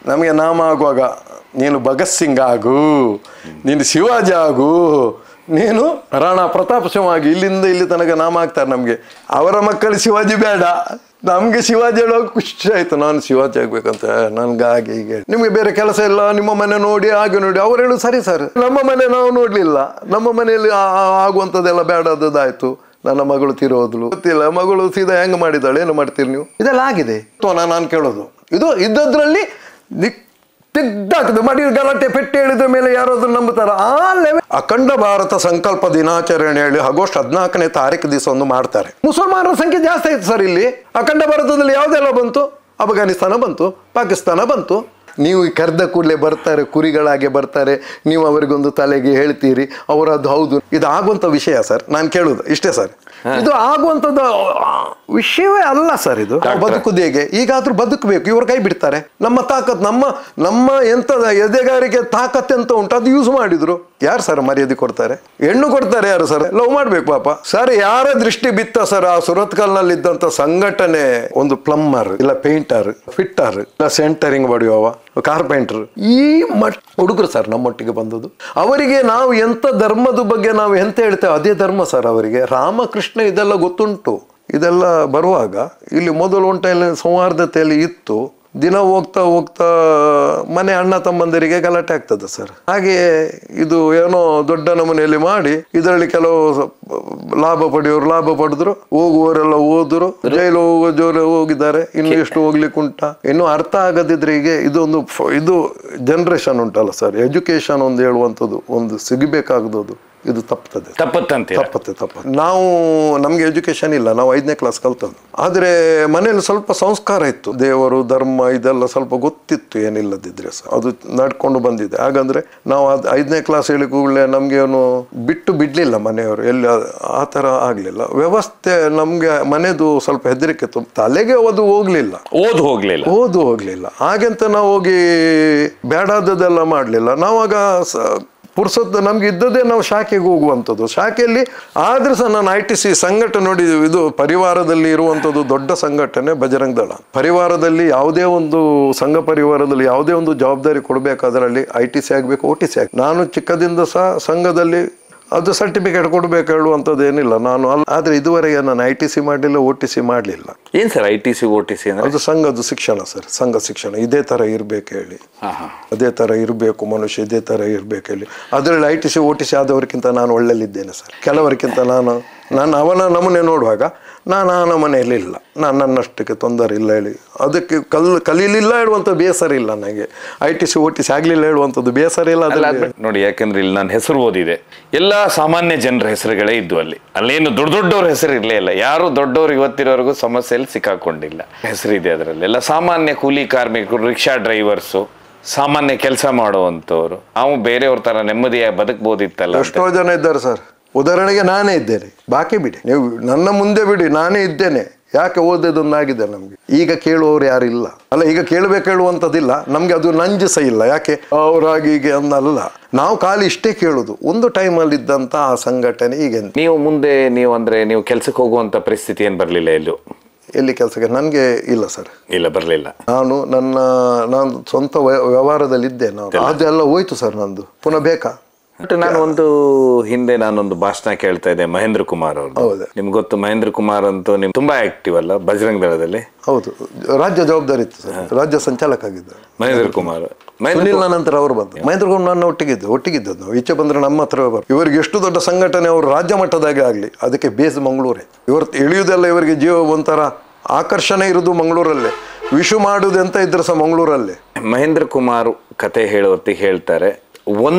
ನಮಗೆ ನಾಮ ಆಗುವಾಗ ನೀನು ಭಗತ್ ಸಿಂಗ್ ಆಗು, ನೀನು ಶಿವಾಜಿ ಆಗು, ನೀನು ರಾಣಾ ಪ್ರತಾಪ್ ಸಿಂಹ ಆಗಿ, ಇಲ್ಲಿಂದ ಇಲ್ಲಿ ತನಕ ನಾಮ ಆಗ್ತಾರೆ ನಮಗೆ. ಅವರ ಮಕ್ಕಳು ಶಿವಾಜಿ ಬೇಡ, ನಮಗೆ ಶಿವಾಜಿ ಹೇಳುವಾಗ ಖುಷಿ ಆಯ್ತು, ನಾನು ಶಿವಾಜಿ ಆಗ್ಬೇಕಂತ, ನನ್ಗೆ ಹಾಗೆ ಹೀಗೆ. ನಿಮ್ಗೆ ಬೇರೆ ಕೆಲಸ ಇಲ್ಲ, ನಿಮ್ಮ ಮನೆ ನೋಡಿ ಹಾಗೆ ನೋಡಿ. ಅವ್ರು ಹೇಳು ಸರಿ ಸರ್, ನಮ್ಮ ಮನೆ ನಾವು ನೋಡ್ಲಿಲ್ಲ, ನಮ್ಮ ಮನೆಯಲ್ಲಿ ಆಗುವಂಥದ್ದೆಲ್ಲ ಬೇಡದಾಯ್ತು. ನನ್ನ ಮಗಳು ತೀರೋದ್ಲು, ಗೊತ್ತಿಲ್ಲ ಮಗಳು ಸೀದಾ ಹೆಂಗೆ ಮಾಡಿದ್ದಾಳೆ, ಏನು ಮಾಡ್ತೀರಿ ನೀವು? ಇದೆಲ್ಲ ಆಗಿದೆ. ನಾನು ಕೇಳೋದು ಇದು ಇದ್ದದ್ರಲ್ಲಿ ತೆಗ್ದಾಕದು ಮಾಡಿ ಗಲಾಟೆ ಪೆಟ್ಟು ಹೇಳಿದ ಮೇಲೆ ಯಾರಾದ್ರೂ ನಂಬುತ್ತಾರ? ಆ ಲೆವೆಲ್. ಅಖಂಡ ಭಾರತ ಸಂಕಲ್ಪ ದಿನಾಚರಣೆ ಹೇಳಿ ಆಗಸ್ಟ್ 14ನೇ ತಾರೀಕು ದಿವಸ ಒಂದು ಮಾಡ್ತಾರೆ. ಮುಸಲ್ಮಾನರ ಸಂಖ್ಯೆ ಜಾಸ್ತಿ ಆಯ್ತು ಸರ್ ಇಲ್ಲಿ. ಅಖಂಡ ಭಾರತದಲ್ಲಿ ಯಾವುದೆಲ್ಲ ಬಂತು? ಅಫ್ಘಾನಿಸ್ತಾನ ಬಂತು, ಪಾಕಿಸ್ತಾನ ಬಂತು. ನೀವು ಕರೆದ ಕೂಡಲೇ ಬರ್ತಾರೆ, ಕುರಿಗಳಾಗೆ ಬರ್ತಾರೆ. ನೀವು ಅವರಿಗೊಂದು ತಲೆಗೆ ಹೇಳ್ತೀರಿ, ಅವರದ್ದು ಹೌದು. ಇದು ಆಗುವಂಥ ವಿಷಯ ಸರ್. ನಾನು ಕೇಳುದು ಇಷ್ಟೇ ಸರ್, ಇದು ಆಗುವಂಥದ್ದು ವಿಷಯವೇ ಅಲ್ಲ ಸರ್. ಇದು ಬದುಕುದು ಹೇಗೆ? ಈಗಾದ್ರೂ ಬದುಕಬೇಕು. ಇವ್ರ ಕೈ ಬಿಡ್ತಾರೆ. ನಮ್ಮ ತಾಕತ್, ನಮ್ಮ ಎಂತದ ಎದೆಗಾರಿಕೆ ತಾಕತ್ ಎಂತ ಉಂಟು ಅದು ಯೂಸ್ ಮಾಡಿದ್ರು. ಯಾರು ಸರ್ ಮರ್ಯಾದೆ ಕೊಡ್ತಾರೆ? ಹೆಣ್ಣು ಕೊಡ್ತಾರೆ ಯಾರು ಸರ್? ಲವ್ ಮಾಡ್ಬೇಕು ಪಾಪ ಸರ್. ಯಾರ ದೃಷ್ಟಿ ಬಿತ್ತ ಸರ್? ಆ ಸುರತ್ಕಲ್ನಲ್ಲಿ ಇದ್ದಂತ ಸಂಘಟನೆ, ಒಂದು ಪ್ಲಂಬರ್ ಇಲ್ಲ ಪೇಂಟರ್, ಫಿಟ್ಟರ್ ಇಲ್ಲ ಸೆಂಟರಿಂಗ್ ಬಡಿಯುವ ಕಾರ್ಪೆಂಟರ್, ಈ ಹುಡುಗರು ಸರ್ ನಮ್ಮೊಟ್ಟಿಗೆ ಬಂದದ್ದು. ಅವರಿಗೆ ನಾವು ಎಂತ ಧರ್ಮದ ಬಗ್ಗೆ ನಾವು ಎಂತ ಹೇಳ್ತೇವೆ ಅದೇ ಧರ್ಮ ಸರ್ ಅವರಿಗೆ. ರಾಮಕೃಷ್ಣ ಇದೆಲ್ಲ ಗೊತ್ತುಂಟು. ಇದೆಲ್ಲ ಬರುವಾಗ ಇಲ್ಲಿ ಮೊದಲು ಉಂಟಲ್ಲಿ ಸೌಹಾರ್ದತೆಯಲ್ಲಿ ಇತ್ತು. ದಿನ ಹೋಗ್ತಾ ಹೋಗ್ತಾ ಮನೆ ಅಣ್ಣ ತಮ್ಮಂದರಿಗೆ ಗಲಾಟೆ ಆಗ್ತದೆ ಸರ್. ಹಾಗೆ ಇದು ಏನೋ ದೊಡ್ಡ ನಮನೆಯಲ್ಲಿ ಮಾಡಿ ಇದರಲ್ಲಿ ಕೆಲವು ಲಾಭ ಪಡೆಯೋರು ಲಾಭ ಪಡೆದ್ರು, ಹೋಗುವವರೆಲ್ಲ ಹೋದ್ರು, ಜೈಲು ಹೋಗೋ ಜೋರು ಹೋಗಿದ್ದಾರೆ. ಇನ್ನು ಎಷ್ಟು ಹೋಗ್ಲಿಕ್ಕೆ ಉಂಟ? ಇನ್ನು ಅರ್ಥ ಆಗದಿದ್ರೆ ಈಗ ಇದು ಜನರೇಷನ್ ಉಂಟಲ್ಲ ಸರ್, ಎಜುಕೇಶನ್ ಒಂದು ಹೇಳುವಂಥದ್ದು ಒಂದು ಸಿಗಬೇಕಾಗದು. ಇದು ತಪ್ಪತ್ತೆ. ನಾವು ನಮ್ಗೆ ಎಜುಕೇಶನ್ ಇಲ್ಲ, ನಾವು 5ನೇ ಕ್ಲಾಸ್ ಕಲ್ತದ್ದು. ಆದ್ರೆ ಮನೇಲಿ ಸ್ವಲ್ಪ ಸಂಸ್ಕಾರ ಇತ್ತು, ದೇವರು ಧರ್ಮ ಇದೆಲ್ಲ ಸ್ವಲ್ಪ ಗೊತ್ತಿತ್ತು. ಏನಿಲ್ಲದಿದ್ರೆ ಸಹ ಅದು ನಡ್ಕೊಂಡು ಬಂದಿದೆ. ಹಾಗಂದ್ರೆ ನಾವು 5ನೇ ಕ್ಲಾಸ್ ಹೇಳಿ ಕೂಡಲೇ ನಮ್ಗೆ ಏನು ಬಿಟ್ಟು ಬಿಡ್ಲಿಲ್ಲ ಮನೆಯವರು, ಎಲ್ಲಿ ಆ ತರ ಆಗ್ಲಿಲ್ಲ. ವ್ಯವಸ್ಥೆ ನಮ್ಗೆ ಮನೆದು ಸ್ವಲ್ಪ ಹೆದರಿಕೆ ಇತ್ತು, ತಲೆಗೆ ಓದು ಹೋಗ್ಲಿಲ್ಲ. ಹಾಗೆಂತ ನಾವು ಹೋಗಿ ಬೇಡಾದದೆಲ್ಲ ಮಾಡ್ಲಿಲ್ಲ. ನಾವಾಗ ಪುರ್ಸೊತ್ತು ನಮ್ಗೆ ಇದ್ದದೇ ನಾವು ಶಾಖೆಗೆ ಹೋಗುವಂಥದ್ದು. ಶಾಖೆಯಲ್ಲಿ ಆದ್ರೆ ಸಹ ನಾನು ITC ಸಂಘಟನೆ ನೋಡಿ, ಇದು ಪರಿವಾರದಲ್ಲಿ ಇರುವಂಥದ್ದು ದೊಡ್ಡ ಸಂಘಟನೆ ಬಜರಂಗ ದಳ. ಪರಿವಾರದಲ್ಲಿ ಯಾವುದೇ ಒಂದು ಸಂಘ ಪರಿವಾರದಲ್ಲಿ ಯಾವುದೇ ಒಂದು ಜವಾಬ್ದಾರಿ ಕೊಡಬೇಕಾದ್ರಲ್ಲಿ ITC ಆಗಬೇಕು, OTC ಆಗಬೇಕು. ನಾನು ಚಿಕ್ಕದಿಂದ ಸಹ ಸಂಘದಲ್ಲಿ ಅದು ಸರ್ಟಿಫಿಕೇಟ್ ಕೊಡಬೇಕು ಹೇಳುವಂಥದ್ದು ಏನಿಲ್ಲ ನಾನು. ಆದ್ರೆ ಇದುವರೆಗೆ ನಾನು ITC ಮಾಡಲಿಲ್ಲ, OTC ಮಾಡಲಿಲ್ಲ. ಏನ್ ಸರ್ ITC OTC? ಅದು ಸಂಘದ ಶಿಕ್ಷಣ ಸರ್. ಸಂಘ ಶಿಕ್ಷಣ ಇದೇ ತರ ಇರ್ಬೇಕು ಹೇಳಿ, ಅದೇ ತರ ಇರಬೇಕು ಮನುಷ್ಯ, ಇದೇ ತರ ಇರ್ಬೇಕು ಹೇಳಿ. ಅದರಲ್ಲಿ ITC OTC ಆದವರಿಗಿಂತ ನಾನು ಒಳ್ಳೆಲ್ಲಿದ್ದೇನೆ ಸರ್. ಕೆಲವರಿಗಿಂತ ನಾನು ಅವನ ನಮೂನೆ ನೋಡುವಾಗ ನಾನು ಆ ನಮನೆಯಲ್ಲಿ ಇಲ್ಲ, ನಾನು ನನ್ನಷ್ಟಕ್ಕೆ ತೊಂದರೆ ಇಲ್ಲ ಹೇಳಿ ಅದಕ್ಕೆ ಕಲೀಲಿಲ್ಲ ಹೇಳುವಂಥ ಬೇಸರ ಇಲ್ಲ ನನಗೆ. ITC OTC ಆಗ್ಲಿಲ್ಲ ಹೇಳುವಂಥದ್ದು ಬೇಸರ ಇಲ್ಲ ನೋಡಿ. ಯಾಕಂದ್ರೆ ಇಲ್ಲಿ ನಾನು ಹೆಸರು ಓದಿದೆ, ಎಲ್ಲ ಸಾಮಾನ್ಯ ಜನರ ಹೆಸರುಗಳೇ ಇದ್ವು ಅಲ್ಲೇನು ದೊಡ್ಡವ್ರ ಹೆಸರು ಇರಲೇ ಇಲ್ಲ. ಯಾರು ದೊಡ್ಡವ್ರು ಇವತ್ತಿರೋವರೆಗೂ ಸಮಸ್ಯೆಯಲ್ಲಿ ಸಿಕ್ಕಾಕೊಂಡಿಲ್ಲ. ಹೆಸರಿದೆ ಅದರಲ್ಲಿ. ಎಲ್ಲ ಸಾಮಾನ್ಯ ಕೂಲಿ ಕಾರ್ಮಿಕರು, ರಿಕ್ಷಾ ಡ್ರೈವರ್ಸು, ಸಾಮಾನ್ಯ ಕೆಲಸ ಮಾಡುವಂಥವ್ರು. ನಾವು ಬೇರೆಯವ್ರ ತರ ನೆಮ್ಮದಿಯಾಗಿ ಬದುಕಬಹುದಿತ್ತಲ್ಲ. ಎಷ್ಟೋ ಜನ ಇದ್ದಾರೆ ಸರ್. ಉದಾಹರಣೆಗೆ ನಾನೇ ಇದ್ದೇನೆ, ಬಾಕಿ ಬಿಡಿ, ನೀವು ನನ್ನ ಮುಂದೆ ಬಿಡಿ, ನಾನೇ ಇದ್ದೇನೆ. ಯಾಕೆ ಓದೋದೊಂದಾಗಿದೆ ನಮ್ಗೆ. ಈಗ ಕೇಳುವವರು ಯಾರು ಇಲ್ಲ ಅಲ್ಲ, ಈಗ ಕೇಳಬೇಕು ಹೇಳುವಂಥದ್ದಿಲ್ಲ ನಮ್ಗೆ. ಅದು ನಂಜು ಸಹ ಇಲ್ಲ. ಯಾಕೆ ಅವರಾಗಿ ಹೀಗೆ ಅನ್ನಲ್ಲ, ನಾವು ಖಾಲಿ ಇಷ್ಟೇ ಕೇಳುದು. ಒಂದು ಟೈಮಲ್ಲಿ ಇದ್ದಂತ ಆ ಸಂಘಟನೆ ಈಗ. ನೀವು ಮುಂದೆ ನೀವು ಕೆಲ್ಸಕ್ಕೆ ಹೋಗುವಂತ ಪರಿಸ್ಥಿತಿ ಏನ್ ಬರ್ಲಿಲ್ಲ? ಎಲ್ಲಿ ಕೆಲಸಕ್ಕೆ ನನಗೆ ಇಲ್ಲ ಸರ್. ಇಲ್ಲ, ಬರಲಿಲ್ಲ. ನಾನು ಸ್ವಂತ ವ್ಯವಹಾರದಲ್ಲಿ ಇದ್ದೆ. ಅದೆಲ್ಲ ಹೋಯ್ತು ಸರ್ ನಂದು. ಪುನಃ ಬೇಕಾ? ನಾನು ಹಿಂದೆ ನಾನೊಂದು ಭಾಷಣ ಕೇಳ್ತಾ ಇದ್ದೆ, ಮಹೇಂದ್ರ ಕುಮಾರ್ ಅವರು. ನಿಮ್ಗೆ ಗೊತ್ತು, ಮಹೇಂದ್ರ ಕುಮಾರ್ ಅಂತೂ ನಿಮ್ ತುಂಬಾ ಆಕ್ಟಿವ್ ಅಲ್ಲ ಬಜರಂಗ ದಳದಲ್ಲಿ? ಹೌದು, ರಾಜ್ಯ ಜವಾಬ್ದಾರಿ ಇತ್ತು ಸರ್, ರಾಜ್ಯ ಸಂಚಾಲಕ ಆಗಿದ್ದ ಮಹೇಂದ್ರ ಕುಮಾರ್. ಸುನಿಲ್ ನಂತರ ಅವರು ಬಂದು ಮಹೇಂದ್ರ ಕುಮಾರ್ ನನ್ನ ಒಟ್ಟಿಗಿದ್ದದ್ದು ನಾವು. ಈಚೆ ಬಂದ್ರೆ ನಮ್ಮ ಹತ್ರ ಇವರಿಗೆ ಎಷ್ಟು ದೊಡ್ಡ ಸಂಘಟನೆ ಅವರು ರಾಜ್ಯ ಮಟ್ಟದಾಗೆ ಆಗ್ಲಿ, ಅದಕ್ಕೆ ಬೇಸ್ ಮಂಗಳೂರೇ. ಇವರು ಇಳಿಯುವುದೆಲ್ಲ ಇವರಿಗೆ ಜೀವ ಒಂಥರ ಆಕರ್ಷಣೆ ಇರುವುದು ಮಂಗಳೂರಲ್ಲೇ. ವಿಶು ಮಾಡುದು ಎಂತ ಇದ್ರೆ ಸಹ ಮಂಗಳೂರಲ್ಲೇ. ಮಹೇಂದ್ರ ಕುಮಾರ್ ಕತೆ ಹೇಳುವತ್ತಿಗೆ ಹೇಳ್ತಾರೆ,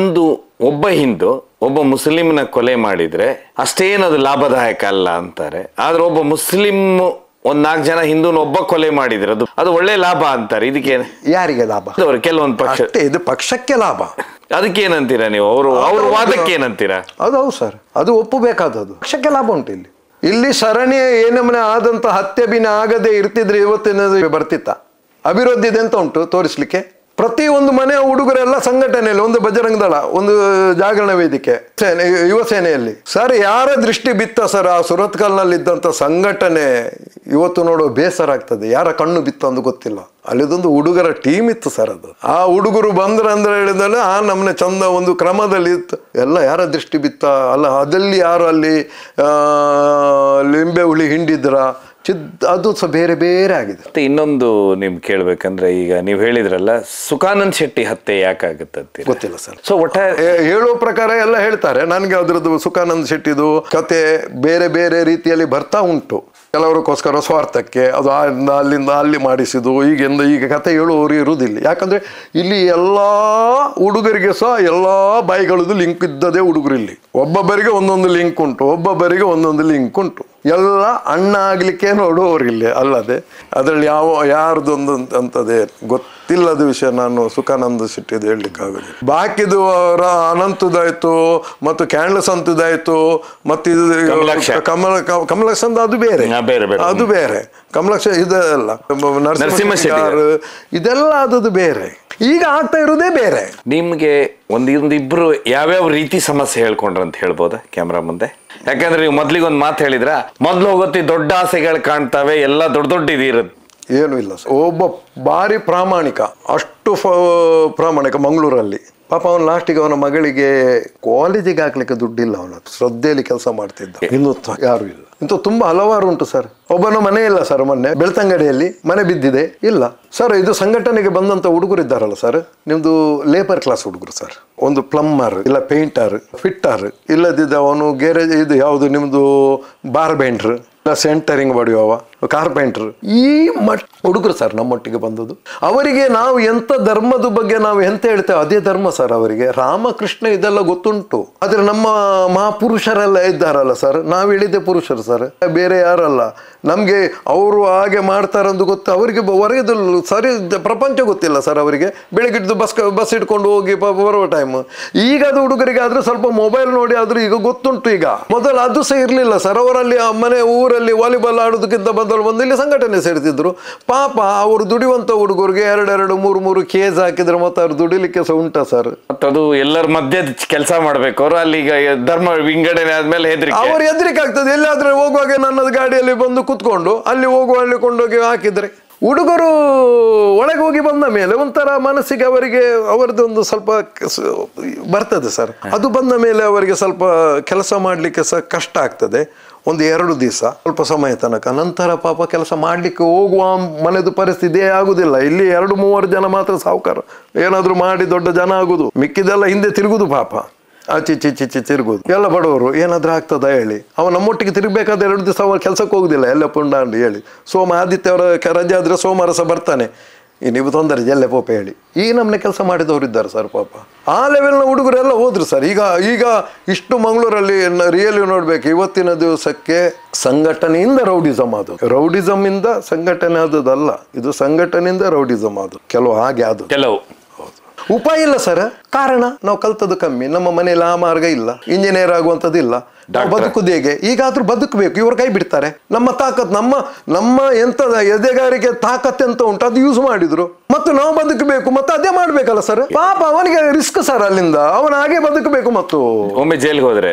ಒಬ್ಬ ಹಿಂದೂ ಒಬ್ಬ ಮುಸ್ಲಿಂನ ಕೊಲೆ ಮಾಡಿದ್ರೆ ಅಷ್ಟೇನದು ಲಾಭದಾಯಕ ಅಲ್ಲ ಅಂತಾರೆ. ಆದ್ರೆ ಒಬ್ಬ ಮುಸ್ಲಿಂ 4 ಜನ ಹಿಂದೂನ ಒಬ್ಬ ಕೊಲೆ ಮಾಡಿದ್ರೆ ಅದು ಒಳ್ಳೆ ಲಾಭ ಅಂತಾರೆ. ಇದಕ್ಕೆ ಯಾರಿಗೆ ಲಾಭ? ಕೆಲವೊಂದು ಪಕ್ಷ, ಇದು ಪಕ್ಷಕ್ಕೆ ಲಾಭ. ಅದಕ್ಕೇನಂತೀರಾ ನೀವು? ಅವ್ರ ವಾದಕ್ಕೆ ಏನಂತೀರಾ? ಅದು ಹೌದು ಸರ್, ಅದು ಒಪ್ಪಬೇಕಾದದ್ದು. ಪಕ್ಷಕ್ಕೆ ಲಾಭ ಉಂಟು ಇಲ್ಲಿ ಸರಣಿಯ ಏನಮ್ಮನೆ ಆದಂತ ಹತ್ಯೆ ಬಿನ ಆಗದೆ ಇರ್ತಿದ್ರೆ ಇವತ್ತಿನ ಬರ್ತಿತ್ತ? ಅಭಿವೃದ್ಧಿ ಎಂತ ಉಂಟು ತೋರಿಸ್ಲಿಕ್ಕೆ? ಪ್ರತಿ ಒಂದು ಮನೆಯ ಹುಡುಗರೆಲ್ಲ ಸಂಘಟನೆಯಲ್ಲಿ, ಒಂದು ಬಜರಂಗ ದಳ, ಒಂದು ಜಾಗರಣ ವೇದಿಕೆ, ಯುವ ಸೇನೆಯಲ್ಲಿ ಸರ್ ಯಾರ ದೃಷ್ಟಿ ಬಿತ್ತ ಸರ್ ಆ ಸುರತ್ಕಲ್ನಲ್ಲಿ ಇದ್ದಂಥ ಸಂಘಟನೆ ಇವತ್ತು ನೋಡೋ ಬೇಸರ ಆಗ್ತದೆ. ಯಾರ ಕಣ್ಣು ಬಿತ್ತ ಅಂತ ಗೊತ್ತಿಲ್ಲ. ಅಲ್ಲಿದೊಂದು ಹುಡುಗರ ಟೀಮ್ ಇತ್ತು ಸರ್. ಅದು ಆ ಹುಡುಗರು ಬಂದ್ರ ಅಂದ್ರೆ ಹೇಳಿದ್ರೆ ಆ ನಮ್ಮನೆ ಚಂದ ಒಂದು ಕ್ರಮದಲ್ಲಿ ಇತ್ತು. ಎಲ್ಲ ಯಾರ ದೃಷ್ಟಿ ಬಿತ್ತ ಅಲ್ಲ, ಅದಲ್ಲಿ ಯಾರು ಅಲ್ಲಿ ಲಿಂಬೆ ಹುಳಿ ಹಿಂಡಿದ್ರ ಅದು ಸಹ ಬೇರೆ ಬೇರೆ ಆಗಿದೆ. ಮತ್ತೆ ಇನ್ನೊಂದು ನಿಮ್ಗೆ ಕೇಳ್ಬೇಕಂದ್ರೆ, ಈಗ ನೀವು ಹೇಳಿದ್ರಲ್ಲ ಸುಖಾನಂದ್ ಶೆಟ್ಟಿ ಹತ್ಯೆ ಯಾಕಾಗುತ್ತೆ ಗೊತ್ತಿಲ್ಲ ಸರ್. ಸೊ ಒಟ್ಟಾರೆ ಹೇಳುವ ಪ್ರಕಾರ ಎಲ್ಲ ಹೇಳ್ತಾರೆ. ನನಗೆ ಅದ್ರದ್ದು ಸುಖಾನಂದ್ ಶೆಟ್ಟಿದು ಕತೆ ಬೇರೆ ಬೇರೆ ರೀತಿಯಲ್ಲಿ ಬರ್ತಾ ಉಂಟು. ಕೆಲವರಿಗೋಸ್ಕರ ಸ್ವಾರ್ಥಕ್ಕೆ ಅದು ಅಲ್ಲಿಂದ ಅಲ್ಲಿ ಮಾಡಿಸಿದ್ದು ಈಗ ಕತೆ ಹೇಳುವವರು ಇರುವುದಿಲ್ಲ. ಯಾಕಂದ್ರೆ ಇಲ್ಲಿ ಎಲ್ಲ ಹುಡುಗರಿಗೆ ಸಹ ಎಲ್ಲ ಬಾಯಿಗಳದ್ದು ಲಿಂಕ್ ಇದ್ದದೇ ಹುಡುಗರು. ಇಲ್ಲಿ ಒಬ್ಬೊಬ್ಬರಿಗೆ ಒಂದೊಂದು ಲಿಂಕ್ ಉಂಟು, ಒಬ್ಬೊಬ್ಬರಿಗೆ ಒಂದೊಂದು ಲಿಂಕ್ ಉಂಟು. ಎಲ್ಲ ಅಣ್ಣ ಆಗ್ಲಿಕ್ಕೆ ನೋಡುವವರಿಲ್ಲ. ಅಲ್ಲದೆ ಅದರಲ್ಲಿ ಯಾರ್ದೊಂದು ಅಂತದೇ ಗೊತ್ತಿಲ್ಲದ ವಿಷಯ ನಾನು ಸುಖಾನಂದ ಶೆಟ್ಟಿದು ಹೇಳಲಿಕ್ಕಾಗಲ್ಲ. ಬಾಕಿದು ಅನಂತದಾಯ್ತು ಮತ್ತು ಕ್ಯಾಂಡ್ಲಸ್ ಅಂತದಾಯ್ತು ಮತ್ತು ಕಮಲಕ್ಷ ಅದು ಬೇರೆ, ಅದು ಬೇರೆ. ಕಮಲಕ್ಷ ಇದೆಲ್ಲ ನರಸಿಂಹ ಇದೆಲ್ಲ ಅದದು ಬೇರೆ. ಈಗ ಆಗ್ತಾ ಇರೋದೇ ಬೇರೆ. ನಿಮ್ಗೆ ಒಂದಿಬ್ರು ಯಾವ್ಯಾವ ರೀತಿ ಸಮಸ್ಯೆ ಹೇಳ್ಕೊಂಡ್ರಂತ ಹೇಳ್ಬೋದಾ ಕ್ಯಾಮ್ರಾ ಮುಂದೆ? ಯಾಕಂದ್ರೆ ನೀವು ಮೊದ್ಲಿಗೆ ಒಂದು ಮಾತು ಹೇಳಿದ್ರ, ಮೊದ್ಲು ಹೋಗುತ್ತೆ ದೊಡ್ಡ ಆಸೆಗಳು ಕಾಣ್ತವೆ, ಎಲ್ಲ ದೊಡ್ಡ ಇದಿರುತ್ತೆ. ಏನು ಇಲ್ಲ ಸರ್. ಒಬ್ಬ ಭಾರಿ ಪ್ರಾಮಾಣಿಕ, ಅಷ್ಟು ಪ್ರಾಮಾಣಿಕ ಮಂಗಳೂರಲ್ಲಿ. ಪಾಪ ಅವನು ಲಾಸ್ಟಿಗೆ ಅವನ ಮಗಳಿಗೆ ಕಾಲೇಜಿಗೆ ಹಾಕ್ಲಿಕ್ಕೆ ದುಡ್ಡಿಲ್ಲ. ಅವನ ಶ್ರದ್ಧೆಯಲ್ಲಿ ಕೆಲಸ ಮಾಡ್ತಿದ್ದ. ಇನ್ನು ಯಾರು ಇಲ್ಲ. ಇಂಥ ತುಂಬಾ ಹಲವಾರು ಉಂಟು ಸರ್. ಒಬ್ಬನ ಮನೆ ಇಲ್ಲ ಸರ್. ಮೊನ್ನೆ ಬೆಳ್ತಂಗಡಿಯಲ್ಲಿ ಮನೆ ಬಿದ್ದಿದೆ. ಇಲ್ಲ ಸರ್, ಇದು ಸಂಘಟನೆಗೆ ಬಂದಂತ ಹುಡುಗರು ಇದ್ದಾರಲ್ಲ ಸರ್, ನಿಮ್ದು ಲೇಬರ್ ಕ್ಲಾಸ್ ಹುಡುಗರು ಸರ್. ಒಂದು ಪ್ಲಂಬರ್, ಇಲ್ಲ ಪೇಂಟರ್, ಫಿಟ್ಟರ್, ಇಲ್ಲದಿದ್ದ ಅವನು ಗ್ಯಾರೇಜ್ ಇದು ಯಾವುದು ನಿಮ್ದು ಬಾರ್ಬೆಂಡ್ರ್, ಸೆಂಟರಿಂಗ್ ಬಡಿಯುವವ, ಕಾರ್ಪೆಂಟರ್, ಈ ಹುಡುಗರು ಸರ್ ನಮ್ಮೊಟ್ಟಿಗೆ ಬಂದದ್ದು. ಅವರಿಗೆ ನಾವು ಎಂತ ಧರ್ಮದ ಬಗ್ಗೆ ನಾವು ಎಂತ ಹೇಳ್ತೇವೆ ಅದೇ ಧರ್ಮ ಸರ್. ಅವರಿಗೆ ರಾಮಕೃಷ್ಣ ಇದೆಲ್ಲ ಗೊತ್ತುಂಟು. ಆದ್ರೆ ನಮ್ಮ ಮಹಾಪುರುಷರೆಲ್ಲ ಇದ್ದಾರಲ್ಲ ಸರ್, ನಾವು ಹೇಳಿದ್ದೆ ಪುರುಷರು ಸರ್, ಬೇರೆ ಯಾರಲ್ಲ. ನಮ್ಗೆ ಅವರು ಹಾಗೆ ಮಾಡ್ತಾರಂದು ಗೊತ್ತು. ಅವರಿಗೆ ಹೊರಗೆ ಸರಿ ಪ್ರಪಂಚ ಗೊತ್ತಿಲ್ಲ ಸರ್ ಅವರಿಗೆ. ಬೆಳಗಿದ್ದು ಬಸ್ ಇಟ್ಕೊಂಡು ಹೋಗಿ ಬರುವ ಟೈಮ್. ಈಗ ಅದು ಹುಡುಗರಿಗೆ ಆದ್ರೂ ಸ್ವಲ್ಪ ಮೊಬೈಲ್ ನೋಡಿ ಆದ್ರೂ ಈಗ ಗೊತ್ತುಂಟು. ಈಗ ಮೊದಲು ಅದು ಸಹ ಇರ್ಲಿಲ್ಲ ಸರ್. ಅವರಲ್ಲಿ ಮನೆ ಊರಲ್ಲಿ ವಾಲಿಬಾಲ್ ಆಡೋದಕ್ಕಿಂತ ಬದಲು ಬಂದು ಇಲ್ಲಿ ಸಂಘಟನೆ ಸೇರ್ತಿದ್ರು. ಪಾಪ ಅವರು ದುಡಿಯುವಂತ ಹುಡುಗರಿಗೆ 2 3 ಕೇಸ್ ಹಾಕಿದ್ರೆ ಮತ್ತೆ ಅವ್ರು ದುಡಿಲಿಕ್ಕೆ ಸಹ ಉಂಟಾ ಸರ್? ಅದು ಎಲ್ಲರ ಮಧ್ಯೆ ಕೆಲಸ ಮಾಡ್ಬೇಕು. ಅವರು ಅಲ್ಲಿ ಧರ್ಮ ವಿಂಗಡಣೆ ಆದ್ಮೇಲೆ ಅವ್ರು ಹೆದರಿಕೆ ಆಗ್ತದೆ. ಎಲ್ಲಾದ್ರೂ ಹೋಗುವಾಗ ನನ್ನದು ಗಾಡಿಯಲ್ಲಿ ಬಂದು ಕುತ್ಕೊಂಡು ಅಲ್ಲಿ ಅಲ್ಲಿ ಕೊಂಡೋಗಿ ಹಾಕಿದ್ರೆ ಹುಡುಗರು ಒಳಗೆ ಹೋಗಿ ಬಂದ ಮೇಲೆ ಒಂಥರ ಮನಸ್ಸಿಗೆ ಅವರಿಗೆ ಅವರದೊಂದು ಸ್ವಲ್ಪ ಬರ್ತದೆ ಸರ್. ಅದು ಬಂದ ಮೇಲೆ ಅವರಿಗೆ ಸ್ವಲ್ಪ ಕೆಲಸ ಮಾಡ್ಲಿಕ್ಕೆ ಸಹ ಕಷ್ಟ ಆಗ್ತದೆ. 1-2 ದಿವಸ ಸ್ವಲ್ಪ ಸಮಯ ತನಕ. ನಂತರ ಪಾಪ ಕೆಲಸ ಮಾಡ್ಲಿಕ್ಕೆ ಹೋಗುವ ಮನೆದು ಪರಿಸ್ಥಿತಿ ಆಗುದಿಲ್ಲ. ಇಲ್ಲಿ 2-3 ಜನ ಮಾತ್ರ ಸಾವುಕಾರ ಏನಾದ್ರು ಮಾಡಿ ದೊಡ್ಡ ಜನ ಆಗುದು. ಮಿಕ್ಕಿದೆಲ್ಲ ಹಿಂದೆ ತಿರುಗುದು. ಪಾಪ ಆಚಿ ತಿರುಗುದು. ಎಲ್ಲ ಬಡವರು ಏನಾದ್ರೂ ಆಗ್ತದ ಹೇಳಿ. ಅವ ನಮ್ಮೊಟ್ಟಿಗೆ ತಿರುಗಬೇಕಾದ್ರೆ 2 ದಿವಸ ಅವ ಕೆಲ್ಸಕ್ಕೆ ಹೋಗುದಿಲ್ಲ. ಎಲ್ಲ ಪುಂಡಾಂಡು ಹೇಳಿ ಆದಿತ್ಯ ಅವರ ರಜೆ ಆದ್ರೆ ಸೋಮವಾರ ಸಹ ಬರ್ತಾನೆ. ನೀವು ತೊಂದರೆ ಎಲ್ಲೆ ಪೋಪ ಹೇಳಿ ಈ ನಮ್ಮನೆ ಕೆಲಸ ಮಾಡಿದವರು ಇದ್ದಾರೆ ಸರ್. ಪಾಪ ಆ ಲೆವೆಲ್ನ ಹುಡುಗರೆಲ್ಲ ಹೋದ್ರು ಸರ್. ಈಗ ಇಷ್ಟು ಮಂಗಳೂರಲ್ಲಿ ರಿಯಲಿ ನೋಡ್ಬೇಕು. ಇವತ್ತಿನ ದಿವಸಕ್ಕೆ ಸಂಘಟನೆಯಿಂದ ರೌಡಿಸಮ್ ಅದು, ರೌಡಿಸಮ್ ಇಂದ ಸಂಘಟನೆ ಆದದಲ್ಲ. ಇದು ಸಂಘಟನೆಯಿಂದ ರೌಡಿಸಮ್ ಅದು. ಕೆಲವು ಹಾಗೆ ಅದು ಕೆಲವು ಉಪಾಯ ಇಲ್ಲ ಸರ್. ಕಾರಣ ನಾವು ಕಲ್ತದ್ದು ಕಮ್ಮಿ. ನಮ್ಮ ಮನೆಯಲ್ಲಿ ಆ ಮಾರ್ಗ ಇಲ್ಲ. ಇಂಜಿನಿಯರ್ ಆಗುವಂಥದ್ದು ಇಲ್ಲ. ನಾವು ಬದುಕುದು ಹೇಗೆ? ಈಗಾದ್ರೂ ಬದುಕಬೇಕು. ಇವರು ಕೈ ಬಿಡ್ತಾರೆ. ನಮ್ಮ ತಾಕತ್ ನಮ್ಮ ಎಂತ ಎದೆಗಾರಿಕೆ ತಾಕತ್ ಎಂತ ಉಂಟು ಅದು ಯೂಸ್ ಮಾಡಿದ್ರು. ಮತ್ತು ನಾವು ಬದುಕಬೇಕು ಮತ್ತೆ ಅದೇ ಮಾಡ್ಬೇಕಲ್ಲ ಸರ್. ಪಾಪ ಅವನಿಗೆ ರಿಸ್ಕ್ ಸರ್. ಅಲ್ಲಿಂದ ಅವನ ಹಾಗೆ ಬದುಕಬೇಕು. ಮತ್ತು ಒಮ್ಮೆ ಜೈಲಿಗೆ ಹೋದ್ರೆ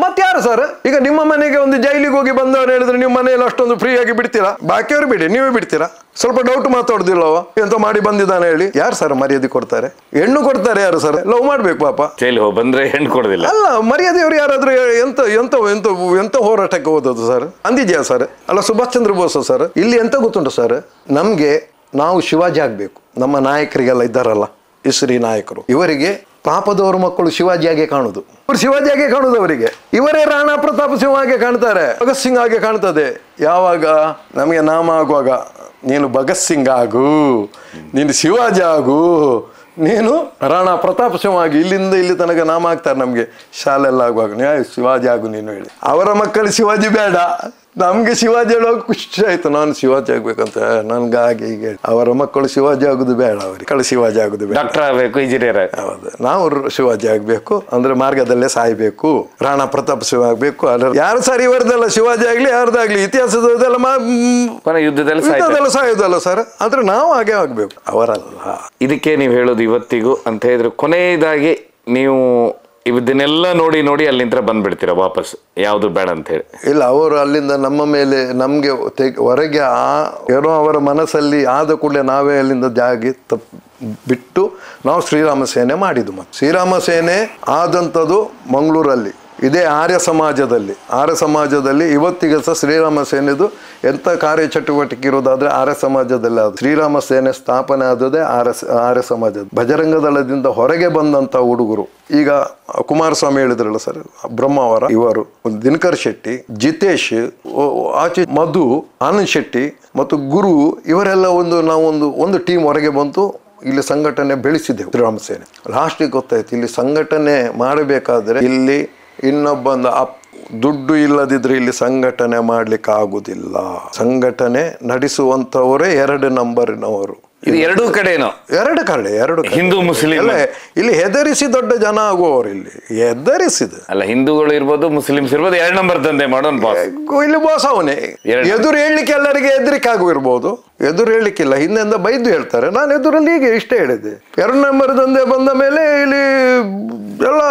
ಮತ್ತೆ ಯಾರು ಸರ್? ಈಗ ನಿಮ್ಮ ಮನೆಗೆ ಒಂದು ಜೈಲಿಗೆ ಹೋಗಿ ಬಂದವನು ಹೇಳಿದ್ರೆ ನಿಮ್ಮ ಮನೆಯಲ್ಲಿ ಅಷ್ಟೊಂದು ಫ್ರೀ ಆಗಿ ಬಿಡ್ತೀರಾ? ಬಾಕಿಯವರು ಬಿಡಿ, ನೀವೇ ಬಿಡ್ತೀರಾ? ಸ್ವಲ್ಪ ಡೌಟ್ ಮಾತಾಡುದಿಲ್ಲವ ಎಂತ ಮಾಡಿ ಬಂದಿದ್ದಾನೆ ಹೇಳಿ. ಯಾರು ಸರ್ ಮರ್ಯಾದೆ ಕೊಡ್ತಾರೆ? ಹೆಣ್ಣು ಕೊಡ್ತಾರೆ ಯಾರು ಸರ್? ಲವ್ ಮಾಡ್ಬೇಕು ಪಾಪ. ಜೈಲಿಗೆ ಹೋಗಿ ಬಂದ್ರೆ ಹೆಣ್ಣು ಕೊಡೋದಿಲ್ಲ. ಅಲ್ಲ, ಮರ್ಯಾದೆಯವರು ಯಾರಾದ್ರೂ ಎಂತ ಎಂತ ಎಂತ ಎಂತ ಹೋರಾಟಕ್ಕೆ ಹೋದದ್ದು ಸರ್? ಅಂದಿದ್ಯಾ ಸರ್? ಅಲ್ಲ, ಸುಭಾಷ್ ಚಂದ್ರ ಬೋಸ್ ಸರ್. ಇಲ್ಲಿ ಎಂತ ಗೊತ್ತುಂಟು ಸರ್, ನಮ್ಗೆ ನಾವು ಶಿವಾಜಿ ಆಗ್ಬೇಕು. ನಮ್ಮ ನಾಯಕರಿಗೆಲ್ಲ ಇದ್ದಾರಲ್ಲ, ಇಸ್ರಿ ನಾಯಕರು, ಇವರಿಗೆ ಪಾಪದವರ ಮಕ್ಕಳು ಶಿವಾಜಿಯಾಗೆ ಕಾಣುದು. ಇವರು ಶಿವಾಜಿಯಾಗೆ ಕಾಣುದು ಅವರಿಗೆ. ಇವರೇ ರಾಣಾ ಪ್ರತಾಪ್ ಸಿಂಹ ಹಾಗೆ ಕಾಣ್ತಾರೆ, ಭಗತ್ ಸಿಂಗ್ ಹಾಗೆ ಕಾಣ್ತದೆ. ಯಾವಾಗ ನಮಗೆ ನಾಮ ಆಗುವಾಗ ನೀನು ಭಗತ್ ಸಿಂಗ್ ಆಗು, ನೀನು ಶಿವಾಜಿ ಆಗು, ನೀನು ರಾಣಾ ಪ್ರತಾಪ್ ಸಿಂಹ ಆಗಿ ಇಲ್ಲಿಂದ ಇಲ್ಲಿ ತನಕ ನಾಮ ಆಗ್ತಾರೆ ನಮಗೆ ಶಾಲೆಲ್ಲ ಆಗುವಾಗ. ಶಿವಾಜಿ ಆಗು ನೀನು ಹೇಳಿ. ಅವರ ಮಕ್ಕಳು ಶಿವಾಜಿ ಬೇಡ, ನಮ್ಗೆ ಶಿವಾಜಿ ಹೇಳುವಾಗ ಖುಷಿ ಆಯ್ತು, ನಾನು ಶಿವಾಜಿ ಆಗ್ಬೇಕಂತ. ನನ್ಗೆ ಹಾಗೆ ಹೀಗೆ ಅವರ ಮಕ್ಕಳು ಶಿವಾಜಿ ಆಗುದು ಬೇಡ, ಅವ್ರಿಗೆ ಶಿವಾಜಿ ಆಗುದು ಬೇಡ, ಡಾಕ್ಟರ್ ಆಗ್ಬೇಕು, ಇಂಜಿನಿಯರ್. ಹೌದು, ನಾವು ಶಿವಾಜಿ ಆಗ್ಬೇಕು ಅಂದ್ರೆ ಮಾರ್ಗದಲ್ಲೇ ಸಾಯ್ಬೇಕು, ರಾಣಾ ಪ್ರತಾಪ್ ಸಿಂಹ ಆಗ್ಬೇಕು. ಅದ್ರ ಯಾರು ಸರಿ ಇವರದೆಲ್ಲ ಶಿವಾಜಿ ಆಗ್ಲಿ ಯಾರ್ದಾಗ್ಲಿ ಇತಿಹಾಸದಲ್ಲ ಯುದ್ಧದಲ್ಲಿ ಸಾಯೋದಲ್ಲ ಸರ್. ಆದ್ರೆ ನಾವು ಹಾಗೆ ಆಗ್ಬೇಕು, ಅವರಲ್ಲ. ಇದಕ್ಕೆ ನೀವು ಹೇಳೋದು ಇವತ್ತಿಗೂ ಅಂತ ಹೇಳಿದ್ರೆ ಕೊನೆಯದಾಗಿ ನೀವು ಇದನ್ನೆಲ್ಲ ನೋಡಿ ನೋಡಿ ಅಲ್ಲಿಂದ ಬಂದ್ಬಿಡ್ತೀರಾ ವಾಪಸ್, ಯಾವುದು ಬೇಡ ಅಂತ ಹೇಳಿ? ಇಲ್ಲ, ಅವರು ಅಲ್ಲಿಂದ ನಮ್ಮ ಮೇಲೆ ನಮ್ಗೆ ಹೊರಗೆ ಏನೋ ಅವರ ಮನಸ್ಸಲ್ಲಿ ಆದ ಕೂಡಲೇ ನಾವೇ ಅಲ್ಲಿಂದ ಬಿಟ್ಟು ನಾವು ಶ್ರೀರಾಮ ಸೇನೆ ಮಾಡಿದ್ದು. ಮತ್ತೆ ಶ್ರೀರಾಮ ಸೇನೆ ಆದಂಥದ್ದು ಮಂಗಳೂರಲ್ಲಿ, ಇದೇ ಆರ್ಯ ಸಮಾಜದಲ್ಲಿ ಇವತ್ತಿಗೆ ಸಹ ಶ್ರೀರಾಮ ಸೇನೆದು ಎಂಥ ಕಾರ್ಯಚಟುವಟಿಕೆ ಇರೋದಾದ್ರೆ ಆರ್ಯ ಸಮಾಜದಲ್ಲಿ ಅದು. ಶ್ರೀರಾಮ ಸೇನೆ ಸ್ಥಾಪನೆ ಆದದೇ ಆರ್ಯ ಸಮಾಜದ. ಬಜರಂಗ ದಳದಿಂದ ಹೊರಗೆ ಬಂದಂಥ ಹುಡುಗರು, ಈಗ ಕುಮಾರಸ್ವಾಮಿ ಹೇಳಿದ್ರಲ್ಲ ಸರ್, ಬ್ರಹ್ಮಾವರ, ಇವರು ದಿನಕರ್ ಶೆಟ್ಟಿ, ಜಿತೇಶ್, ಆಚೆ ಮಧು, ಆನಂದ್ ಶೆಟ್ಟಿ ಮತ್ತು ಗುರು, ಇವರೆಲ್ಲ ಒಂದು ಟೀಮ್ ಹೊರಗೆ ಬಂತು. ಇಲ್ಲಿ ಸಂಘಟನೆ ಬೆಳೆಸಿದೆವು ಶ್ರೀರಾಮ ಸೇನೆ. ಲಾಸ್ಟಿಗೆ ಗೊತ್ತಾಯ್ತು, ಇಲ್ಲಿ ಸಂಘಟನೆ ಮಾಡಬೇಕಾದ್ರೆ ಇಲ್ಲಿ ಇನ್ನೊಬ್ಬಂದು ದುಡ್ಡು ಇಲ್ಲದಿದ್ರೆ ಇಲ್ಲಿ ಸಂಘಟನೆ ಮಾಡ್ಲಿಕ್ಕೆ ಆಗುದಿಲ್ಲ. ಸಂಘಟನೆ ನಡೆಸುವಂತವರೇ 2 ನಂಬರಿನವರು. ಇದು ಎರಡೂ ಕಡೆನೋ? ಎರಡು ಕಡೆ ಹಿಂದೂ ಮುಸ್ಲಿಂ ಇಲ್ಲಿ ಹೆದರಿಸಿ ದೊಡ್ಡ ಜನ ಆಗುವವರು, ಇಲ್ಲಿ ಹೆದರಿಸಿದ ಅಲ್ಲ, ಹಿಂದೂಗಳು ಇರ್ಬೋದು ಮುಸ್ಲಿಮ್ಸ್ ಇರ್ಬೋದು, 2 ನಂಬರ್ ದಂಧೆ ಮಾಡೋನ್ ಬಾಸ್. ಇಲ್ಲಿ ಬಾಸ್ ಅವನೇ. ಎದುರು ಹೇಳಲಿಕ್ಕೆ ಎಲ್ಲರಿಗೆ ಹೆದರಿಕೆ ಆಗಿರ್ಬೋದು, ಎದುರು ಹೇಳಲಿಕ್ಕಿಲ್ಲ, ಹಿಂದೆಂದ ಬೈದು ಹೇಳ್ತಾರೆ. ನಾನು ಎದುರಲ್ಲಿ ಹೀಗೆ ಇಷ್ಟೇ ಹೇಳಿದೆ. 2 ನಂಬರ್ ದಂಧೆ ಬಂದ ಮೇಲೆ ಇಲ್ಲಿ ಎಲ್ಲ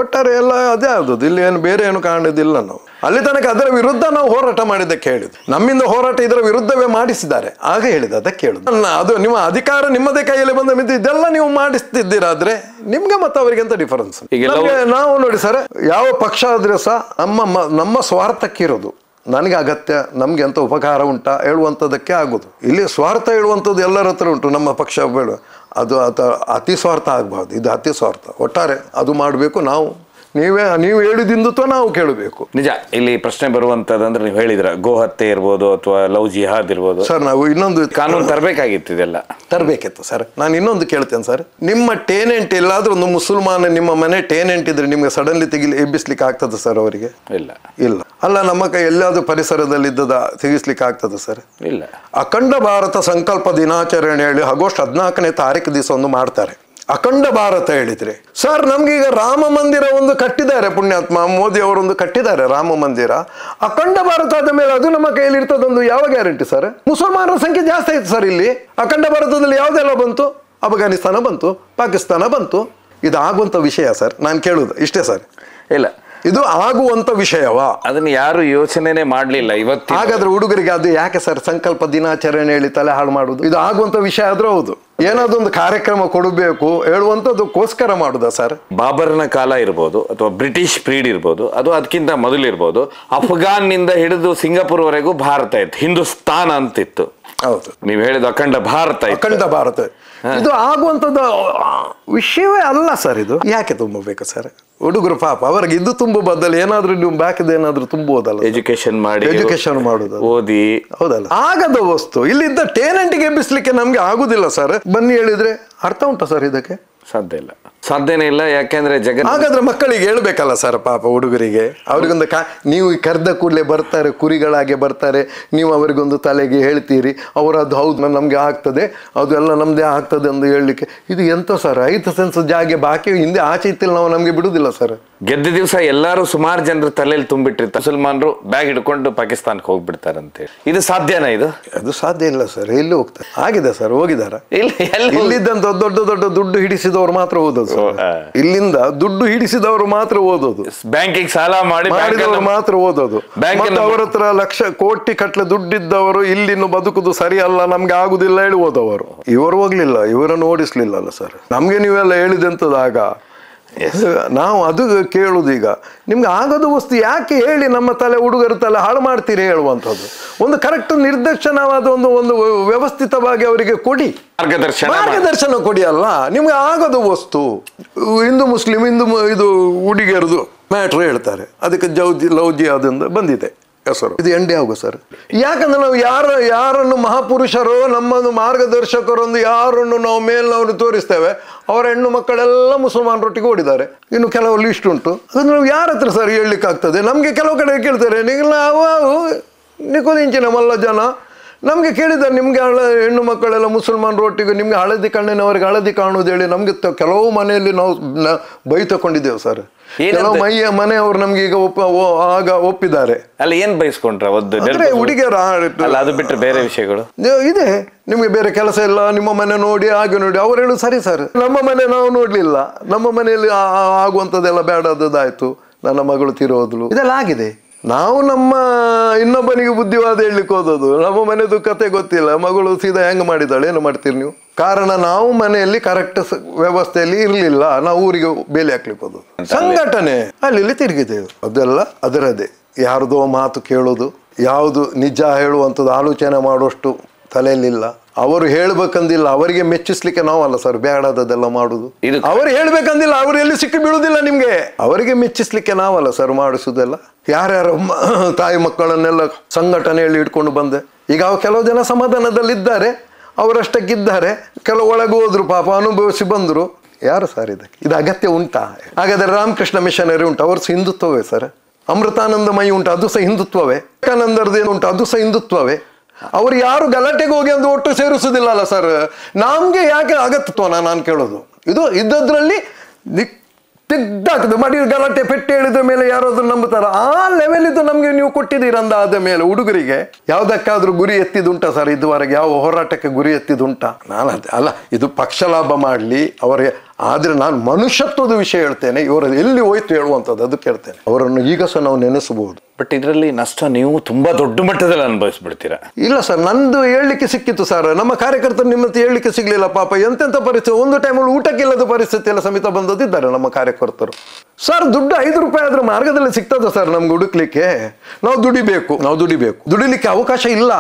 ಒಟ್ಟಾರೆ ಎಲ್ಲ ಅದೇ ಆದದ್ದು. ಇಲ್ಲಿ ಏನು ಬೇರೆ ಏನು ಕಾಣೋದಿಲ್ಲ. ನಾವು ಅಲ್ಲಿ ತನಕ ಅದರ ವಿರುದ್ಧ ನಾವು ಹೋರಾಟ ಮಾಡಿದ್ದಕ್ಕೆ ಹೇಳಿದ್ದು, ನಮ್ಮಿಂದ ಹೋರಾಟ ಇದರ ವಿರುದ್ಧವೇ ಮಾಡಿಸಿದ್ದಾರೆ ಆಗ ಹೇಳಿದ, ಅದಕ್ಕೆ ಹೇಳುದು. ಅದು ನಿಮ್ಮ ಅಧಿಕಾರ ನಿಮ್ಮದೇ ಕೈಯಲ್ಲಿ ಬಂದ ಮಿತಿ ಇದೆಲ್ಲ ನೀವು ಮಾಡಿಸ್ತಿದ್ದೀರಾದ್ರೆ ನಿಮ್ಗೆ ಮತ್ತು ಅವರಿಗೆ ಎಂತ ಡಿಫರೆನ್ಸ್? ನಾವು ನೋಡಿ ಸರ್, ಯಾವ ಪಕ್ಷ ಆದ್ರೆ ಸಹ ನಮ್ಮ ಸ್ವಾರ್ಥಕ್ಕಿರೋದು. ನನಗೆ ಅಗತ್ಯ, ನಮ್ಗೆ ಎಂತ ಉಪಕಾರ ಉಂಟಾ ಹೇಳುವಂಥದ್ದಕ್ಕೆ ಆಗೋದು. ಇಲ್ಲಿ ಸ್ವಾರ್ಥ ಹೇಳುವಂಥದ್ದು ಎಲ್ಲರ ಹತ್ರ ಉಂಟು. ನಮ್ಮ ಪಕ್ಷ ಬೇಡ, ಅದು ಅತಿ ಸ್ವಾರ್ಥ ಆಗಬಾರ್ದು. ಇದು ಅತಿ ಸ್ವಾರ್ಥ. ಒಟ್ಟಾರೆ ಅದು ಮಾಡಬೇಕು. ನೀವು ಹೇಳಿದ ಹಿಂದುತ್ವ ನಾವು ಕೇಳಬೇಕು. ನಿಜ. ಇಲ್ಲಿ ಪ್ರಶ್ನೆ ಬರುವಂತದಂದ್ರೆ ನೀವು ಹೇಳಿದ್ರ ಗೋಹತ್ಯೆ ಇರ್ಬೋದು ಅಥವಾ ಲವ್ ಜಿಹಾದ್ ಇರ್ಬೋದು ಸರ್, ನಾವು ಇನ್ನೊಂದು ಕಾನೂನು ತರಬೇಕಾಗಿತ್ತು, ಇದೆಲ್ಲ ತರಬೇಕಿತ್ತು ಸರ್. ನಾನು ಇನ್ನೊಂದು ಕೇಳ್ತೇನೆ ಸರ್, ನಿಮ್ಮ ಟೇನೆಂಟ್ ಇಲ್ಲಾದ್ರೂ ಒಂದು ಮುಸಲ್ಮಾನ ನಿಮ್ಮ ಮನೆ ಟೇನೆಂಟ್ ಇದ್ರೆ ನಿಮ್ಗೆ ಸಡನ್ಲಿ ಎಬ್ಬಿಸ್ಲಿಕ್ಕೆ ಆಗ್ತದೆ ಸರ್? ಅವರಿಗೆ ಇಲ್ಲ. ಅಲ್ಲ, ನಮ್ಮ ಕೈ ಎಲ್ಲಾದ್ರೂ ಪರಿಸರದಲ್ಲಿ ಇದ್ದದ ತೆಗಿಸ್ಲಿಕ್ಕೆ ಆಗ್ತದೆ ಸರ್? ಇಲ್ಲ. ಅಖಂಡ ಭಾರತ ಸಂಕಲ್ಪ ದಿನಾಚರಣೆ ಹೇಳಿ ಆಗಸ್ಟ್ 14ನೇ ತಾರೀಕು ದಿವಸ ಒಂದು ಮಾಡ್ತಾರೆ. ಅಖಂಡ ಭಾರತ ಹೇಳಿದ್ರೆ ಸರ್, ನಮ್ಗೀಗ ರಾಮ ಮಂದಿರ ಒಂದು ಕಟ್ಟಿದ್ದಾರೆ, ಪುಣ್ಯಾತ್ಮ ಮೋದಿ ಅವರೊಂದು ಕಟ್ಟಿದ್ದಾರೆ ರಾಮ ಮಂದಿರ. ಅಖಂಡ ಭಾರತ ಆದ ಮೇಲೆ ಅದು ನಮ್ಮ ಕೈಯಲ್ಲಿ ಇರ್ತದೊಂದು ಯಾವ ಗ್ಯಾರಂಟಿ ಸರ್? ಮುಸಲ್ಮಾನರ ಸಂಖ್ಯೆ ಜಾಸ್ತಿ ಆಯ್ತು ಸರ್. ಇಲ್ಲಿ ಅಖಂಡ ಭಾರತದಲ್ಲಿ ಯಾವುದೆಲ್ಲ ಬಂತು? ಅಫ್ಘಾನಿಸ್ತಾನ ಬಂತು, ಪಾಕಿಸ್ತಾನ ಬಂತು. ಇದು ಆಗುವಂಥ ವಿಷಯ ಸರ್? ನಾನು ಕೇಳುದು ಇಷ್ಟೇ ಸರ್. ಇಲ್ಲ, ಇದು ಆಗುವಂತ ವಿಷಯವಾ? ಅದನ್ನ ಯಾರು ಯೋಚನೆನೇ ಮಾಡ್ಲಿಲ್ಲ ಇವತ್ತು. ಹಾಗಾದ್ರೆ ಹುಡುಗರಿಗೆ ಅದು ಯಾಕೆ ಸರ್ ಸಂಕಲ್ಪ ದಿನಾಚರಣೆ ಹೇಳಿ ತಲೆ ಹಾಳು ಮಾಡುದು? ಇದು ಆಗುವಂತ ವಿಷಯ ಆದ್ರೂ ಹೌದು, ಏನಾದೊಂದು ಕಾರ್ಯಕ್ರಮ ಕೊಡಬೇಕು ಹೇಳುವಂತದಕ್ಕೋಸ್ಕರ ಮಾಡುದ ಸರ್? ಬಾಬರ್ನ ಕಾಲ ಇರ್ಬೋದು ಅಥವಾ ಬ್ರಿಟಿಷ್ ಪೀರಿಯಡ್ ಇರ್ಬೋದು, ಅದು ಅದಕ್ಕಿಂತ ಮೊದಲು ಇರ್ಬೋದು, ಅಫ್ಘಾನ್ ನಿಂದ ಹಿಡಿದು ಸಿಂಗಾಪುರ್ ವರೆಗೂ ಭಾರತ ಇತ್ತು, ಹಿಂದೂಸ್ತಾನ ಅಂತಿತ್ತು. ಹೌದು, ನೀವು ಹೇಳಿದ ಅಖಂಡ ಭಾರತ, ಅಖಂಡ ಭಾರತ ಇದು ಆಗುವಂತದ್ದು ವಿಷಯವೇ ಅಲ್ಲ ಸರ್. ಇದು ಯಾಕೆ ತುಂಬಬೇಕು ಸರ್? ಹುಡುಗರು ಪಾಪ ಅವ್ರಿಗೆ ಇದು ತುಂಬ ಬದಲು ಏನಾದ್ರೂ ನೀವು ಬಾಕಿದ ಏನಾದ್ರೂ ತುಂಬುವುದಲ್ಲ. ಎಜುಕೇಶನ್ ಮಾಡುದು, ಓದಿ. ಹೌದಲ್ಲ, ಆಗದ ವಸ್ತು ಇಲ್ಲಿದ್ದ ಟೇನೆಂಟ್ಗೆ ಎಬ್ಬಿಸ್ಲಿಕ್ಕೆ ನಮ್ಗೆ ಆಗುದಿಲ್ಲ ಸರ್. ಬನ್ನಿ ಹೇಳಿದ್ರೆ ಅರ್ಥ ಉಂಟಾ ಸರ್? ಇದಕ್ಕೆ ಸಾಧ್ಯನೇ ಇಲ್ಲ. ಯಾಕೆಂದ್ರೆ ಹಾಗಾದ್ರೆ ಮಕ್ಕಳಿಗೆ ಹೇಳ್ಬೇಕಲ್ಲ ಸರ್, ಪಾಪ ಹುಡುಗರಿಗೆ. ಅವ್ರಿಗೊಂದು ನೀವು ಕರೆದ ಕೂಡಲೇ ಬರ್ತಾರೆ, ಕುರಿಗಳಾಗೆ ಬರ್ತಾರೆ. ನೀವು ಅವರಿಗೊಂದು ತಲೆಗೆ ಹೇಳ್ತೀರಿ, ಅವರು ಅದು ಹೌದು ನಮ್ಗೆ ಆಗ್ತದೆ, ಅದು ಎಲ್ಲ ನಮ್ದೇ ಆಗ್ತದೆ ಅಂತ ಹೇಳಲಿಕ್ಕೆ ಇದು ಎಂತ ಸರ್? 5 ಸೆನ್ಸ್ ಜಾಗೆ ಬಾಕಿ ಹಿಂದೆ ಆಚೆ ಇತ್ತಿಲ್ಲ, ನಾವು ನಮ್ಗೆ ಬಿಡುದಿಲ್ಲ ಸರ್. ಗೆದ್ದ ದಿವಸ ಎಲ್ಲಾರು ಸುಮಾರು ಜನರು ತಲೆಯಲ್ಲಿ ತುಂಬಿಟ್ಟಿರ್ತಾರೆ, ಮುಸಲ್ಮಾನರು ಬ್ಯಾಗ್ ಹಿಡ್ಕೊಂಡು ಪಾಕಿಸ್ತಾನಕ್ಕೆ ಹೋಗ್ಬಿಡ್ತಾರಂತೆ. ಇದು ಸಾಧ್ಯನಾ? ಅದು ಸಾಧ್ಯ ಇಲ್ಲ ಸರ್. ಎಲ್ಲಿ ಹೋಗ್ತಾರೆ? ಆಗಿದೆ ಸರ್, ಹೋಗಿದಾರ. ಇಲ್ಲಿದ್ದಂತ ದೊಡ್ಡ ದೊಡ್ಡ ದುಡ್ಡು ಹಿಡಿಸಿದವರು ಮಾತ್ರ ಓದೋದು. ಇಲ್ಲಿಂದ ದುಡ್ಡು ಹಿಡಿಸಿದವರು ಮಾತ್ರ ಓದೋದು, ಬ್ಯಾಂಕಿಗೆ ಸಾಲ ಮಾಡಿದವರು ಮಾತ್ರ ಓದೋದು. ಅವರ ಹತ್ರ ಲಕ್ಷ ಕೋಟಿ ಕಟ್ಲೆ ದುಡ್ಡಿದ್ದವರು ಇಲ್ಲಿನ್ನು ಬದುಕುದು ಸರಿ ಅಲ್ಲ, ನಮ್ಗೆ ಆಗುದಿಲ್ಲ ಹೇಳಿ ಹೋದವರು. ಇವರು ಹೋಗ್ಲಿಲ್ಲ, ಇವರನ್ನು ಓಡಿಸ್ಲಿಲ್ಲ ಅಲ್ಲ ಸರ್. ನಮ್ಗೆ ನೀವೆಲ್ಲ ಹೇಳಿದಂತದಾಗ ನಾವು ಅದು ಕೇಳುದು. ಈಗ ನಿಮ್ಗೆ ಆಗೋದು ವಸ್ತು ಯಾಕೆ ಹೇಳಿ ನಮ್ಮ ತಲೆ ಹುಡುಗರ ತಲೆ ಹಾಳು ಮಾಡ್ತೀರಿ ಹೇಳುವಂಥದ್ದು. ಒಂದು ಕರೆಕ್ಟ್ ನಿರ್ದೇಶನವಾದ ಒಂದು ವ್ಯವಸ್ಥಿತವಾಗಿ ಅವರಿಗೆ ಕೊಡಿ, ಮಾರ್ಗದರ್ಶನ ಕೊಡಿ ಅಲ್ಲ. ನಿಮ್ಗೆ ಆಗೋದು ವಸ್ತು ಹಿಂದೂ ಮುಸ್ಲಿಂ ಇದು ಹುಡುಗಿಯರದು ಮ್ಯಾಟ್ರ್ ಹೇಳ್ತಾರೆ, ಅದಕ್ಕೆ ಲವ್ ಜಿಹಾದ್ ಬಂದಿದೆ ಹೆಸರು. ಇದು ಎಂಡೆ ಆಗೋ ಸರ್. ಯಾಕಂದ್ರೆ ನಾವು ಯಾರನ್ನು ಮಹಾಪುರುಷರು ನಮ್ಮನ್ನು ಮಾರ್ಗದರ್ಶಕರೊಂದು ಯಾರನ್ನು ನಾವು ಮೇಲ್ನವರು ತೋರಿಸ್ತೇವೆ, ಅವರ ಹೆಣ್ಣು ಮಕ್ಕಳೆಲ್ಲ ಮುಸಲ್ಮಾನರೊಟ್ಟಿಗೆ ಓಡಿದ್ದಾರೆ. ಇನ್ನು ಕೆಲವು ಲಿಸ್ಟ್ ಉಂಟು, ಅದನ್ನು ನಾವು ಯಾರ ಹತ್ರ ಸರ್ ಹೇಳಲಿಕ್ಕೆ ಆಗ್ತದೆ? ನಮ್ಗೆ ಕೆಲವು ಕಡೆ ಕೇಳ್ತಾರೆ, ನೀವು ನಿಕೋದಿಂಚಿನ ಮಲ್ಲ ಜನ ನಮಗೆ ಕೇಳಿದ್ದಾರೆ, ನಿಮಗೆ ಹೆಣ್ಣು ಮಕ್ಕಳೆಲ್ಲ ಮುಸಲ್ಮಾನರು ಒಟ್ಟಿಗೆ ನಿಮಗೆ ಹಳದಿ ಕಣ್ಣಿನವರಿಗೆ ಹಳದಿ ಕಾಣುವುದು ಹೇಳಿ ನಮಗೆ ಕೆಲವು ಮನೆಯಲ್ಲಿ ನಾವು ಬೈ ತಗೊಂಡಿದ್ದೇವೆ ಸರ್. ಕೆಲವು ಮನೆಯವರು ನಮ್ಗೆ ಈಗ ಆಗ ಒಪ್ಪಿದ್ದಾರೆ. ಅಲ್ಲ, ಏನ್ ಬಯಸ್ಕೊಂಡ್ರ ಹುಡುಗಿಯರ ಅದು ಬಿಟ್ಟರೆ ಬೇರೆ ವಿಷಯಗಳು ಇದೆ. ನಿಮ್ಗೆ ಬೇರೆ ಕೆಲಸ ಇಲ್ಲ, ನಿಮ್ಮ ಮನೆ ನೋಡಿ ಹಾಗೆ ನೋಡಿ. ಅವ್ರು ಹೇಳು ಸರಿ ಸರ್, ನಮ್ಮ ಮನೆ ನಾವು ನೋಡ್ಲಿಲ್ಲ, ನಮ್ಮ ಮನೆಯಲ್ಲಿ ಆಗುವಂಥದ್ದೆಲ್ಲ ಬೇಡದಾಯ್ತು, ನನ್ನ ಮಗಳು ತೀರೋದ್ಲು, ಇದೆಲ್ಲ ಆಗಿದೆ. ನಾವು ನಮ್ಮ ಇನ್ನೊಬ್ಬನಿಗೆ ಬುದ್ಧಿವಾದ ಹೇಳಲಿಕ್ಕೆ ಹೋದದು, ನಮ್ಮ ಮನೆದು ಕತೆ ಗೊತ್ತಿಲ್ಲ, ಮಗಳು ಸೀದಾ ಹೆಂಗೆ ಮಾಡಿದ್ದಾಳೆ, ಏನು ಮಾಡ್ತೀರಿ ನೀವು? ಕಾರಣ ನಾವು ಮನೆಯಲ್ಲಿ ಕರೆಕ್ಟ್ ವ್ಯವಸ್ಥೆಯಲ್ಲಿ ಇರಲಿಲ್ಲ, ನಾವು ಊರಿಗೆ ಬೇಲಿ ಹಾಕ್ಲಿಕ್ಕೆ ಹೋದದು. ಸಂಘಟನೆ ಅಲ್ಲಿ ತಿರುಗಿದ್ದೇವೆ, ಅದೆಲ್ಲ ಅದರದೇ. ಯಾರ್ದೋ ಮಾತು ಕೇಳೋದು, ಯಾವುದು ನಿಜ ಹೇಳುವಂಥದ್ದು ಆಲೋಚನೆ ಮಾಡುವಷ್ಟು ತಲೆಯಲ್ಲಿಲ್ಲ. ಅವರು ಹೇಳ್ಬೇಕಂದಿಲ್ಲ, ಅವರಿಗೆ ಮೆಚ್ಚಿಸ್ಲಿಕ್ಕೆ ನಾವಲ್ಲ ಸರ್ ಬೇಡದೆಲ್ಲ ಮಾಡುದು. ಅವರು ಹೇಳ್ಬೇಕಂದಿಲ್ಲ, ಅವರು ಎಲ್ಲಿ ಸಿಕ್ಕಿ ಬೀಳುದಿಲ್ಲ ನಿಮ್ಗೆ. ಅವರಿಗೆ ಮೆಚ್ಚಿಸ್ಲಿಕ್ಕೆ ನಾವಲ್ಲ ಸರ್ ಮಾಡಿಸುದೆಲ್ಲ. ಯಾರ್ಯಾರ ತಾಯಿ ಮಕ್ಕಳನ್ನೆಲ್ಲ ಸಂಘಟನೆಯಲ್ಲಿ ಇಟ್ಕೊಂಡು ಬಂದೆ. ಈಗ ಕೆಲವು ಜನ ಸಮಾಧಾನದಲ್ಲಿದ್ದಾರೆ, ಅವರಷ್ಟಕ್ಕಿದ್ದಾರೆ, ಕೆಲವು ಒಳಗೆ ಹೋದ್ರು ಪಾಪ ಅನುಭವಿಸಿ ಬಂದ್ರು. ಯಾರು ಸರ್ ಇದು ಅಗತ್ಯ ಉಂಟಾ? ಹಾಗಾದ್ರೆ ರಾಮಕೃಷ್ಣ ಮಿಷನರಿ ಉಂಟು, ಅವರು ಸಹ ಹಿಂದುತ್ವವೇ ಸರ್. ಅಮೃತಾನಂದಮಯಿ ಉಂಟು, ಅದು ಸಹ ಹಿಂದುತ್ವವೇ. ವಿವೇಕಾನಂದರದೇನು ಉಂಟು, ಅದು ಸಹ ಹಿಂದುತ್ವವೇ. ಅವ್ರು ಯಾರು ಗಲಾಟೆಗೆ ಹೋಗಿ ಒಂದು ಒಟ್ಟು ಸೇರಿಸುದಿಲ್ಲಲ್ಲ ಸರ್. ನಮ್ಗೆ ಯಾಕೆ ಅಗತ್ಯತ್ವನ ನಾನು ಕೇಳೋದು. ಇದು ಇದ್ದದ್ರಲ್ಲಿ ತೆಗ್ದಾಕದು ಮಾಡಿ ಗಲಾಟೆ ಪೆಟ್ಟು ಹೇಳಿದ ಮೇಲೆ ಯಾರು ಅದನ್ನು ನಂಬುತ್ತಾರ? ಆ ಲೆವೆಲ್ ಇದು ನಮ್ಗೆ ನೀವು ಕೊಟ್ಟಿದ್ದೀರಂದ ಆದ ಮೇಲೆ ಹುಡುಗರಿಗೆ ಯಾವುದಕ್ಕಾದ್ರೂ ಗುರಿ ಎತ್ತಿದುಂಟ ಸರ್? ಇದುವರೆಗೆ ಯಾವ ಹೋರಾಟಕ್ಕೆ ಗುರಿ ಎತ್ತಿದುಂಟ? ನಾನು ಅಲ್ಲ, ಇದು ಪಕ್ಷ ಲಾಭ ಮಾಡಲಿ ಅವರಿಗೆ. ಆದರೆ ನಾನು ಮನುಷ್ಯತ್ವದ ವಿಷಯ ಹೇಳ್ತೇನೆ, ಇವರಲ್ಲಿ ಎಲ್ಲಿ ಹೋಯ್ತು ಹೇಳುವಂಥದ್ದು ಅದು ಕೇಳ್ತೇನೆ. ಅವರನ್ನು ಈಗ ಸಹ ನಾವು ನೆನೆಸಬಹುದು. ಬಟ್ ಇದರಲ್ಲಿ ನಷ್ಟ ನೀವು ತುಂಬಾ ದೊಡ್ಡ ಮಟ್ಟದಲ್ಲಿ ಅನುಭವಿಸ್ಬಿಡ್ತೀರಾ? ಇಲ್ಲ ಸರ್, ನಂದು ಹೇಳಲಿಕ್ಕೆ ಸಿಕ್ಕಿತ್ತು ಸರ್. ನಮ್ಮ ಕಾರ್ಯಕರ್ತರು ನಿಮ್ಮತ್ತೆ ಹೇಳಲಿಕ್ಕೆ ಸಿಗ್ಲಿಲ್ಲ ಪಾಪ. ಎಂತೆಂಥ ಪರಿಸ್ಥಿತಿ, ಒಂದು ಟೈಮಲ್ಲಿ ಊಟಕ್ಕಿಲ್ಲದ ಪರಿಸ್ಥಿತಿ ಎಲ್ಲ ಸಮೇತ ಬಂದದಿದ್ದಾರೆ ನಮ್ಮ ಕಾರ್ಯಕರ್ತರು. ಸರ್ ದುಡ್ಡು 5 ರೂಪಾಯಿ ಆದ್ರೆ ಮಾರ್ಗದಲ್ಲಿ ಸಿಗ್ತದ ಸರ್ ನಮ್ಗೆ ಹುಡುಕ್ಲಿಕ್ಕೆ? ನಾವು ದುಡಿಬೇಕು, ದುಡಿಲಿಕ್ಕೆ ಅವಕಾಶ ಇಲ್ಲ.